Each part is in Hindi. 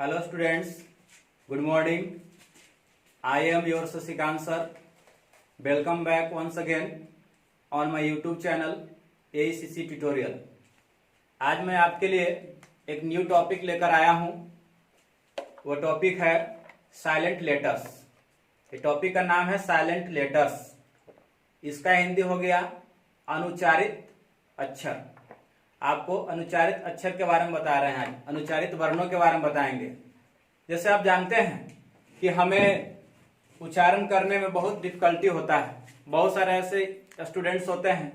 Hello students, good morning. I am your Sasikant sir. Welcome back once again on my YouTube channel AECC Tutorial. आज मैं आपके लिए एक न्यू टॉपिक लेकर आया हूँ. वो टॉपिक है साइलेंट लेटर्स. ये टॉपिक का नाम है साइलेंट लेटर्स. इसका हिंदी हो गया अनुच्चारित अक्षर. आपको अनुच्चारित अक्षर के बारे में बता रहे हैं. अनुच्चारित वर्णों के बारे में बताएंगे. जैसे आप जानते हैं कि हमें उच्चारण करने में बहुत डिफिकल्टी होता है. बहुत सारे ऐसे स्टूडेंट्स होते हैं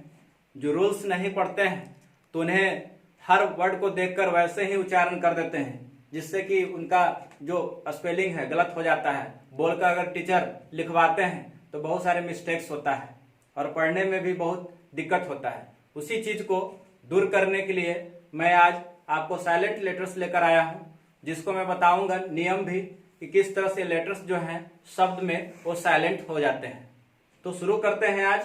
जो रूल्स नहीं पढ़ते हैं, तो उन्हें हर वर्ड को देखकर वैसे ही उच्चारण कर देते हैं, जिससे कि उनका जो स्पेलिंग है गलत हो जाता है. बोलकर अगर टीचर लिखवाते हैं तो बहुत सारे मिस्टेक्स होता है और पढ़ने में भी बहुत दिक्कत होता है. उसी चीज को दूर करने के लिए मैं आज आपको साइलेंट लेटर्स लेकर आया हूं, जिसको मैं बताऊंगा नियम भी कि किस तरह से लेटर्स जो हैं शब्द में वो साइलेंट हो जाते हैं. तो शुरू करते हैं. आज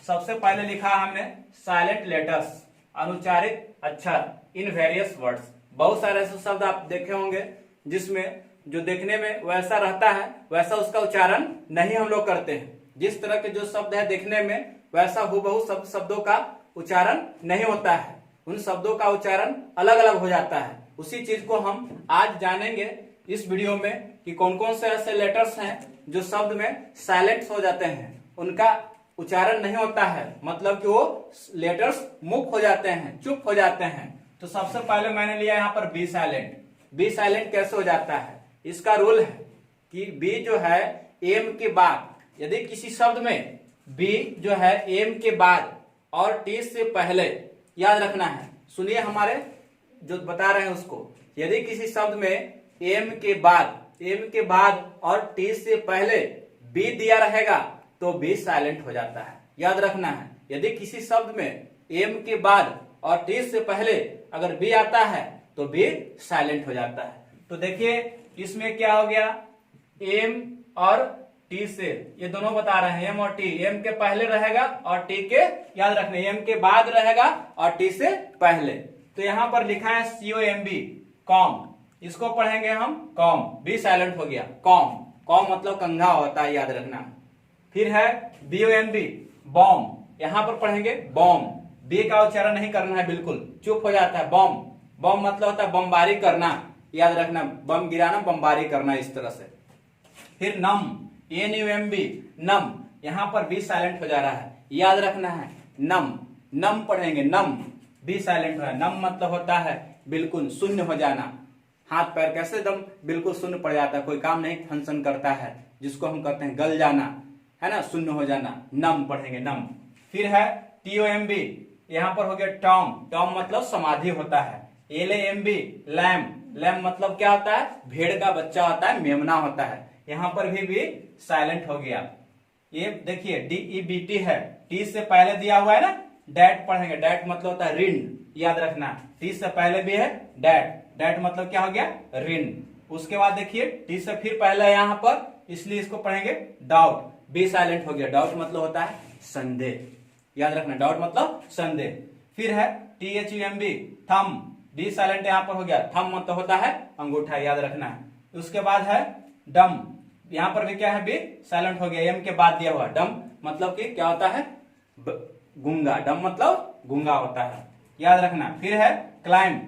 सबसे पहले लिखा हमने साइलेंट लेटर्स, अनुच्चारित अक्षर इन वेरियस वर्ड्स. बहुत सारे ऐसे शब्द आप देखे होंगे जिसमें जो देखने में वैसा रहता है वैसा उसका उच्चारण नहीं हम लोग करते हैं. जिस तरह के जो शब्द है देखने में वैसा हूबहू शब्दों का उच्चारण नहीं होता है. उन शब्दों का उच्चारण अलग अलग हो जाता है. उसी चीज को हम आज जानेंगे इस वीडियो में कि कौन कौन से ऐसे लेटर्स हैं जो शब्द में साइलेंट हो जाते हैं, उनका उच्चारण नहीं होता है, मतलब कि वो लेटर्स मुक्त हो जाते हैं, चुप हो जाते हैं. तो सबसे पहले मैंने लिया यहाँ पर बी साइलेंट. बी साइलेंट कैसे हो जाता है? इसका रूल है कि बी जो है एम के बाद, यदि किसी शब्द में बी जो है एम के बाद और टी से पहले, याद रखना है, सुनिए हमारे जो बता रहे हैं उसको. यदि किसी शब्द में एम के बाद और टी से पहले बी दिया रहेगा तो बी साइलेंट हो जाता है. याद रखना है, यदि किसी शब्द में एम के बाद और टी से पहले अगर बी आता है तो बी साइलेंट हो जाता है. तो देखिए इसमें क्या हो गया, एम और टी से, ये दोनों बता रहे हैं एम और टी. एम के पहले रहेगा और टी के, याद रखना, एम के बाद रहेगा और टी से पहले. तो यहां पर लिखा है COMB, कॉम. इसको पढ़ेंगे हम कॉम. बी साइलेंट हो गया. कॉम. कॉम मतलब कंघा होता है, याद रखना. फिर है BOMB, बॉम. यहां पर पढ़ेंगे बॉम. बी का उच्चारण नहीं करना है, बिल्कुल चुप हो जाता है. बॉम. बॉम मतलब होता है बमबारी करना, याद रखना, बम गिराना, बमबारी करना, इस तरह से. फिर नम, NUMB, नम. यहां पर बी साइलेंट हो जा रहा है, याद रखना है. नम. नम पढ़ेंगे, नम. बी साइलेंट हो रहा है. नम मतलब होता है बिल्कुल शून्य हो जाना. हाथ पैर कैसे एकदम बिल्कुल शून्य पड़ जाता है, कोई काम नहीं फंक्शन करता है, जिसको हम कहते हैं गल जाना, है ना, शून्य हो जाना. नम पढ़ेंगे, नम. फिर है TOMB, यहां पर हो गया टॉम. टॉम मतलब समाधि होता है. LAMB, lamb. लैम मतलब क्या होता है, भेड़ का बच्चा होता है, मेमना होता है. यहां पर भी साइलेंट हो गया. ये देखिए DEBT है, टी से पहले दिया हुआ है ना. डैट पढ़ेंगे. डैट मतलब होता है ऋण, याद रखना. टी से पहले भी है डैट. डैट मतलब क्या हो गया, ऋण. उसके बाद देखिए टी से फिर पहले यहाँ पर, इसलिए इसको पढ़ेंगे डाउट. बी साइलेंट हो गया. डाउट मतलब होता है संदेह, याद रखना. डाउट मतलब संदेह. फिर है THUMB, थम. डी साइलेंट यहाँ पर हो गया. थम मतलब होता है अंगूठा, याद रखना है. उसके बाद है डम. यहाँ पर भी क्या है, बी साइलेंट हो गया. एम के बाद दिया हुआ. डम मतलब कि क्या होता है, गूंगा. डम मतलब गूंगा होता है, याद रखना. फिर है क्लाइम.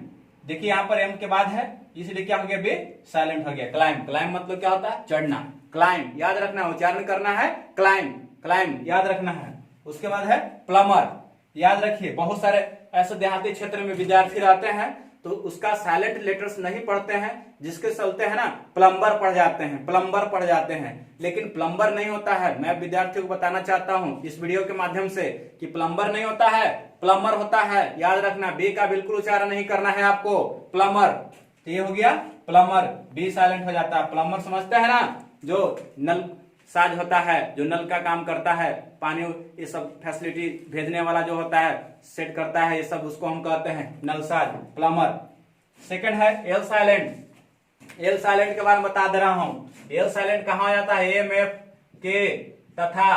देखिए यहाँ पर एम के बाद है, इसलिए क्या हो गया, बी साइलेंट हो गया. क्लाइम. क्लाइम मतलब क्या होता है, चढ़ना. क्लाइम, याद रखना, उच्चारण करना है क्लाइम. क्लाइम याद रखना है. उसके बाद है प्लमर. याद रखिए, बहुत सारे ऐसे देहाती क्षेत्र में विद्यार्थी रहते हैं तो उसका साइलेंट लेटर्स नहीं पढ़ते हैं, जिसके चलते है ना प्लम्बर पढ़ जाते हैं, प्लम्बर पढ़ जाते हैं. लेकिन प्लम्बर नहीं होता है. मैं विद्यार्थियों को बताना चाहता हूं इस वीडियो के माध्यम से कि प्लम्बर नहीं होता है, प्लम्बर होता है. याद रखना, बी का बिल्कुल उच्चारण नहीं करना है आपको. प्लम्बर. तो ये हो गया प्लम्बर. बी साइलेंट हो जाता है. प्लम्बर समझते हैं ना, जो नल साज होता है, जो नल का काम करता है, पानी ये सब फैसिलिटी भेजने वाला जो होता है, सेट करता है, ये सब उसको हम कहते हैं नलसाज, प्लम्बर. सेकंड है एल साइलेंट. एल साइलेंट के बारे में बता दे रहा हूं. एल साइलेंट कहां आ जाता है, एम एफ के तथा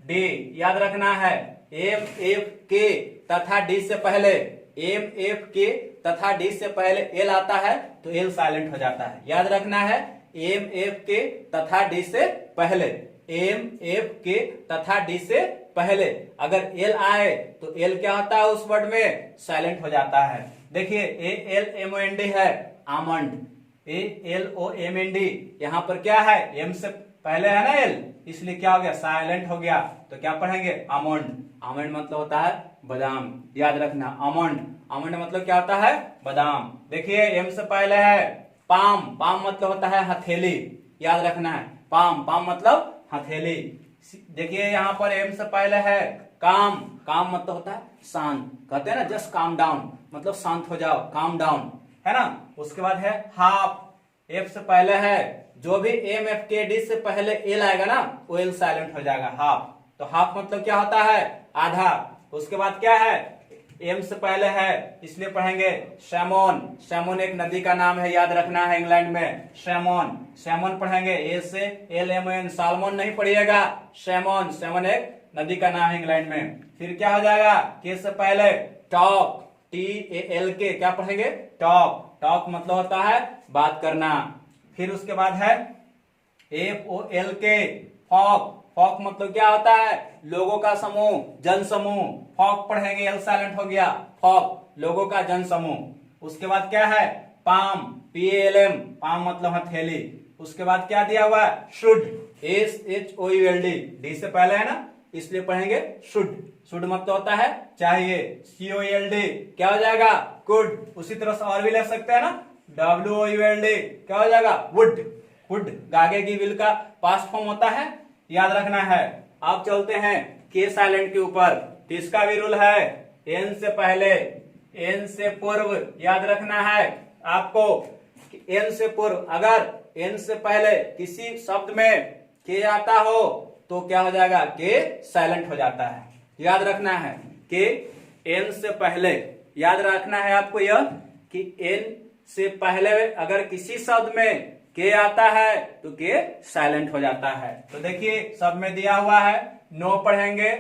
डी. याद रखना है, एम एफ के तथा डी से पहले, एम एफ के तथा डी से पहले एल आता है तो एल साइलेंट हो जाता है। याद रखना है एम एफ के तथा डी से पहले, एम एफ के तथा डी से पहले अगर एल आए तो एल क्या होता है उस वर्ड में साइलेंट हो जाता है। देखिए A L M O N D है almond, A L O M N D, यहां पर क्या है एम से पहले है ना एल, इसलिए क्या हो गया साइलेंट हो गया। तो क्या पढ़ेंगे आमंड, आमंड मतलब होता है बादाम। याद रखना आमंड, आमंड मतलब क्या होता है बादाम। देखिए एम से पहले है पाम, पाम मतलब होता है हथेली। याद रखना है पाम, पाम मतलब हथेली। देखिए यहाँ पर एम से पहले है काम, काम मतलब होता है शांत, कहते हैं ना जस्ट काम डाउन, मतलब शांत हो जाओ, काम डाउन, है ना। उसके बाद है हाफ, एफ से पहले है, जो भी एम एफ के डी से पहले एल आएगा ना वो एल साइलेंट हो जाएगा हाफ। तो हाफ मतलब क्या होता है आधा। उसके बाद क्या है एम से पहले है इसलिए पढ़ेंगे सैमोन, सैमोन एक नदी का नाम है, याद रखना है इंग्लैंड में सैमोन, सैमोन पढ़ेंगे ए से एल एम एन, सालमोन नहीं पढ़िएगा, सैमोन, सैमोन एक नदी का नाम है इंग्लैंड में। फिर क्या हो जाएगा के से पहले टॉक, टी ए एल के, क्या पढ़ेंगे टॉक, टॉक मतलब होता है बात करना। फिर उसके बाद है एफ ओ एल के फॉक, फॉक मतलब क्या होता है लोगों का समूह, जन समूह, फॉक पढ़ेंगे एल साइलेंट हो गया, फॉक लोगों का जन समूह। उसके बाद क्या है palm, P L M, palm मतलब हथेली। उसके बाद क्या दिया हुआ है should, S H O U L D, D से पहले है ना इसलिए पढ़ेंगे शुड, शुड मतलब होता है चाहिए, सी ओ एल डी क्या हो जाएगा कुड। उसी तरह से और भी ले सकते हैं ना W O U L D क्या हो जाएगा वुड, वुड गागे की विल का पास्ट फॉर्म होता है, याद रखना है। अब चलते हैं के साइलेंट के ऊपर, तो इसका भी रूल है एन से पहले, एन से पूर्व, याद रखना है आपको एन से पूर्व, अगर एन से पहले किसी शब्द में के आता हो तो क्या हो जाएगा के साइलेंट हो जाता है। याद रखना है कि एन से पहले, याद रखना है आपको यह कि एन से पहले अगर किसी शब्द में के आता है तो के साइलेंट हो जाता है। तो देखिए सब में दिया हुआ है, नो पढ़ेंगे,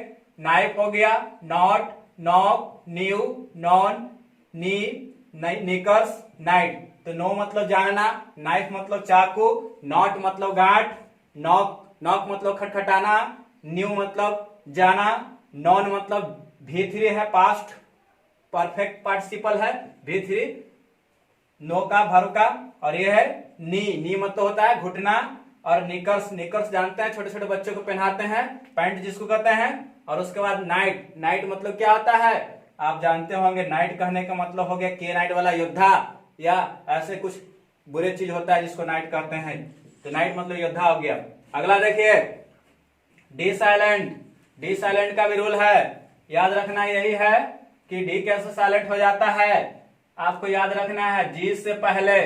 नाइफ हो गया, not, knock, new, non, knee, knickers, night. तो नो मतलब जानना, नाइफ मतलब चाकू, नॉट मतलब गांठ, नॉक, नॉक मतलब खटखटाना, न्यू मतलब जाना, नॉन मतलब V3 है पास्ट परफेक्ट पार्टिसिपल है V3 नो का भर का, और ये है नी, नी मतलब होता है घुटना, और निकर्स, निकर्स जानते हैं छोटे छोटे बच्चों को पहनाते हैं पैंट जिसको कहते हैं। और उसके बाद नाइट, नाइट मतलब क्या होता है आप जानते होंगे, नाइट कहने का मतलब हो गया के नाइट वाला योद्धा, या ऐसे कुछ बुरे चीज होता है जिसको नाइट कहते हैं, तो नाइट मतलब योद्धा हो गया। अगला देखिए डी साइलेंट, डी साइलेंट का भी रूल है, याद रखना यही है कि डी कैसे साइलेंट हो जाता है, आपको याद रखना है जी से पहले,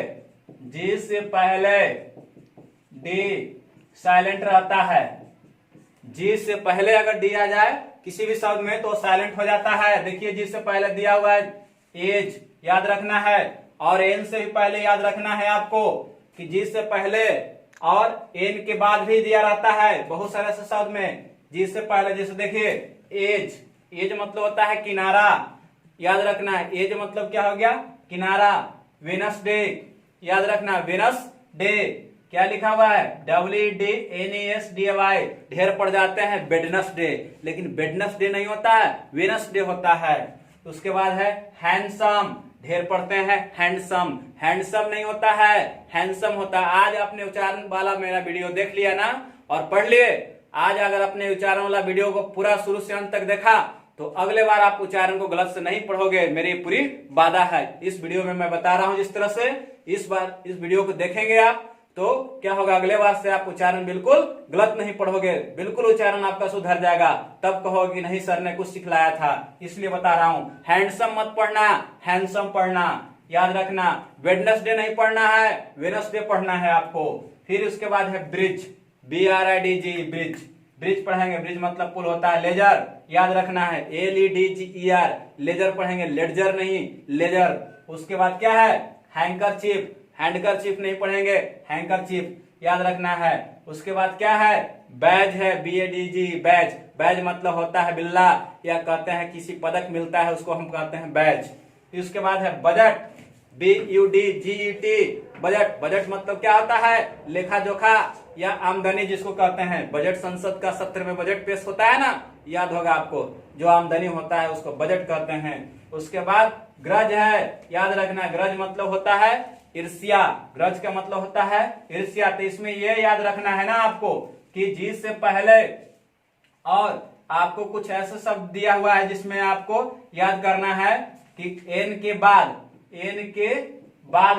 जी से पहले डी साइलेंट रहता है, जी से पहले अगर डी आ जाए किसी भी शब्द में तो साइलेंट हो जाता है। देखिए जी से पहले दिया हुआ है एज, याद रखना है, और एन से भी पहले याद रखना है आपको कि जी से पहले और एन के बाद भी दिया रहता है बहुत सारे ऐसे शब्द में जी से पहले। जैसे देखिए एज, एज मतलब होता है किनारा, याद रखना है एज मतलब क्या हो गया किनारा। वेनस डे, याद रखना वेनस डे क्या लिखा हुआ है WDNESDY, ढेर पड़ जाते हैं वेडनेस डे, लेकिन वेडनेस डे नहीं होता है वेनस डे होता है। उसके बाद है हैंडसम, ढेर पढ़ते हैं हैंडसम, हैंडसम नहीं होता है हैंडसम होता है। आज आपने उच्चारण वाला मेरा वीडियो देख लिया ना और पढ़ लिए, आज अगर अपने उच्चारण वाला वीडियो को पूरा शुरू से अंत तक देखा तो अगले बार आप उच्चारण को गलत से नहीं पढ़ोगे, मेरी पूरी वादा है। इस वीडियो में मैं बता रहा हूं जिस तरह से, इस बार इस वीडियो को देखेंगे आप तो क्या होगा अगले बार से आप उच्चारण बिल्कुल गलत नहीं पढ़ोगे, बिल्कुल उच्चारण आपका सुधर जाएगा, तब कहोगे कि नहीं सर ने कुछ सिखलाया था, इसलिए बता रहा हूं। हैंडसम मत पढ़ना, हैंडसम पढ़ना, याद रखना। वेडनेसडे नहीं पढ़ना है, वेडनेसडे पढ़ना है आपको। फिर उसके बाद है ब्रिज, BRIDG, ब्रिज, ब्रिज पढ़ेंगे, ब्रिज मतलब पुल होता है। लेजर, याद रखना है LEDGER, लेजर पढ़ेंगे, लेडजर नहीं लेजर। उसके बाद क्या है हैंकरचीफ, हैंडकरचीफ नहीं पढ़ेंगे हैंकरचीफ, याद रखना है। उसके बाद क्या है बैज है BADG, बैज, बैज मतलब होता है बिल्ला, या कहते हैं किसी पदक मिलता है उसको हम कहते हैं बैज। इसके बाद है बजट, BUDGET, बजट। बजट मतलब क्या होता है? लेखा जोखा या आमदनी जिसको कहते हैं। बजट संसद का सत्र में बजट पेश होता है ना, याद होगा आपको, जो आमदनी होता है उसको बजट कहते हैं। उसके बाद ग्रज है, याद रखना, ग्रज मतलब होता है ईर्ष्या। ग्रज का मतलब होता है ईर्ष्या। तो इसमें ये याद रखना है ना आपको कि जी से पहले और आपको कुछ ऐसा शब्द दिया हुआ है जिसमें आपको याद करना है कि एन के बाद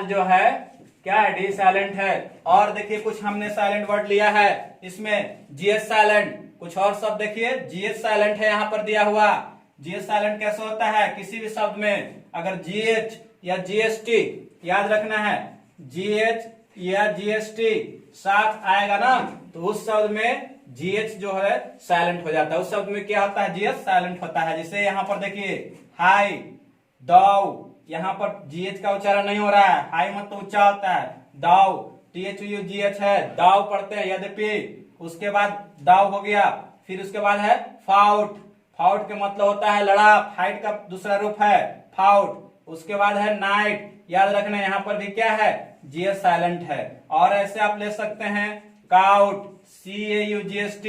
जो है क्या है? डी साइलेंट है। और देखिए कुछ हमने साइलेंट वर्ड लिया है इसमें, जीएच साइलेंट। कुछ और शब्द देखिए, जीएच साइलेंट है यहाँ पर दिया हुआ। जीएच साइलेंट कैसे होता है? किसी भी शब्द में अगर जीएच या जीएसटी, याद रखना है, जीएच या जीएसटी साथ आएगा ना तो उस शब्द में जीएच जो है साइलेंट हो जाता है। उस शब्द में क्या होता है? जीएच साइलेंट होता है। जैसे यहाँ पर देखिए हाई, दाव, यहाँ पर जीएच का उच्चारण नहीं हो रहा है, हाई मतलब ऊंचा होता है। दाव, THUGH है, दाव पढ़ते हैं यद्यपि। उसके बाद दाव हो गया, फिर उसके बाद है फाउट। फाउट का मतलब होता है लड़ा, फाइट का दूसरा रूप है फाउट। उसके बाद है नाइट, याद रखना यहाँ पर भी क्या है? जीएच साइलेंट है। और ऐसे आप ले सकते हैं काउट, CAUGST,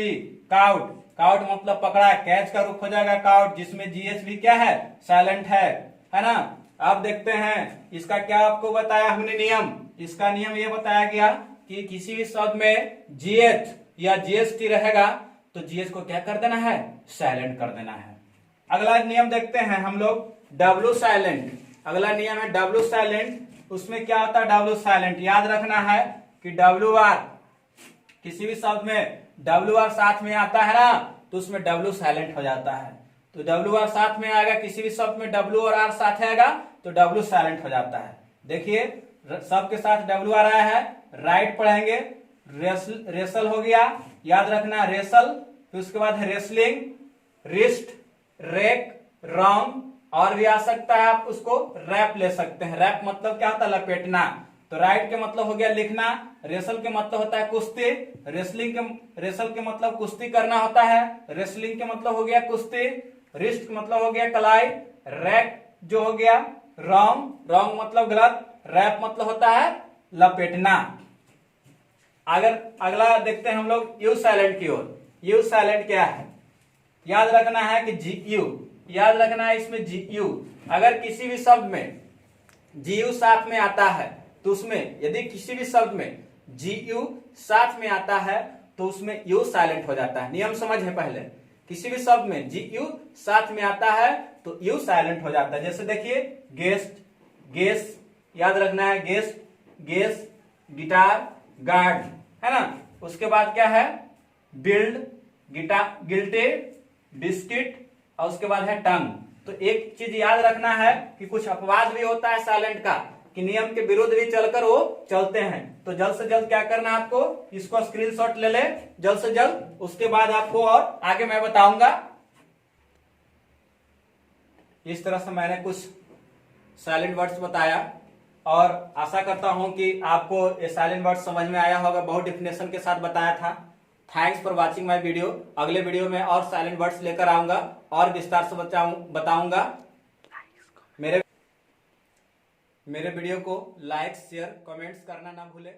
काउट। काउट मतलब पकड़ा, कैच का रूप हो जाएगा काउट, जिसमें जीएच भी क्या है? साइलेंट है ना। अब देखते हैं इसका क्या आपको बताया हमने नियम। इसका नियम ये बताया गया कि किसी भी शब्द में जीएच या जीएसटी रहेगा तो जीएच को क्या कर देना है? साइलेंट कर देना है। अगला नियम देखते हैं हम लोग, डब्ल्यू साइलेंट। अगला नियम है डब्ल्यू साइलेंट। उसमें क्या होता है डब्ल्यू साइलेंट? याद रखना है कि डब्ल्यू आर, किसी भी शब्द में डब्ल्यू आर साथ में आता है ना तो उसमें डब्ल्यू साइलेंट हो जाता है। तो डब्ल्यू आर साथ में आएगा, किसी भी शब्द में डब्ल्यू और आर साथ आएगा तो डब्ल्यू साइलेंट हो जाता है। देखिए शब्द के साथ डब्ल्यू आर आया है, राइट पढ़ेंगे, रेसल हो गया, याद रखना रेसल। फिर उसके बाद है रेसलिंग, रिस्ट, रेक, रॉन्ग, और भी आ सकता है आप उसको रैप ले सकते हैं। रैप मतलब क्या होता है? लपेटना। तो राइट के मतलब हो गया लिखना, रेसल के मतलब होता है कुश्ती, रेसल के मतलब कुश्ती करना होता है, रेसलिंग के मतलब हो गया कुश्ती, रिस्ट का मतलब हो गया कलाई, रैक जो हो गया रॉन्ग मतलब गलत, रैप मतलब होता है लपेटना। अगर अगला देखते हैं हम लोग यू साइलेंट की ओर। यू साइलेंट क्या है? याद रखना है कि जी यू, याद रखना है इसमें जी यू। अगर किसी भी शब्द में जी यू साथ में आता है तो उसमें, यदि किसी भी शब्द में जी यू साथ में आता है तो उसमें यू साइलेंट हो जाता है। नियम समझ है पहले, किसी भी शब्द में जी यू साथ में आता है तो यू साइलेंट हो जाता है। जैसे देखिए गेस्ट, गेस, याद रखना है गेस्ट, गेस, गिटार, गार्ड, है ना। उसके बाद क्या है? बिल्ड, गिटार, गिल्टे, बिस्किट, और उसके बाद है टंग। तो एक चीज याद रखना है कि कुछ अपवाद भी होता है साइलेंट का, कि नियम के विरुद्ध भी चलकर वो चलते हैं। तो जल्द से जल्द क्या करना है आपको, इसको स्क्रीनशॉट ले ले जल्द से जल्द। उसके बाद आपको और आगे मैं बताऊंगा। इस तरह से मैंने कुछ साइलेंट वर्ड्स बताया और आशा करता हूं कि आपको ये साइलेंट वर्ड्स समझ में आया होगा। बहुत डिफिनेशन के साथ बताया था। Thanks for watching my video. अगले वीडियो में और साइलेंट वर्ड्स लेकर आऊंगा और विस्तार से बताऊंगा। मेरे वीडियो को लाइक, शेयर, कमेंट्स करना ना भूले।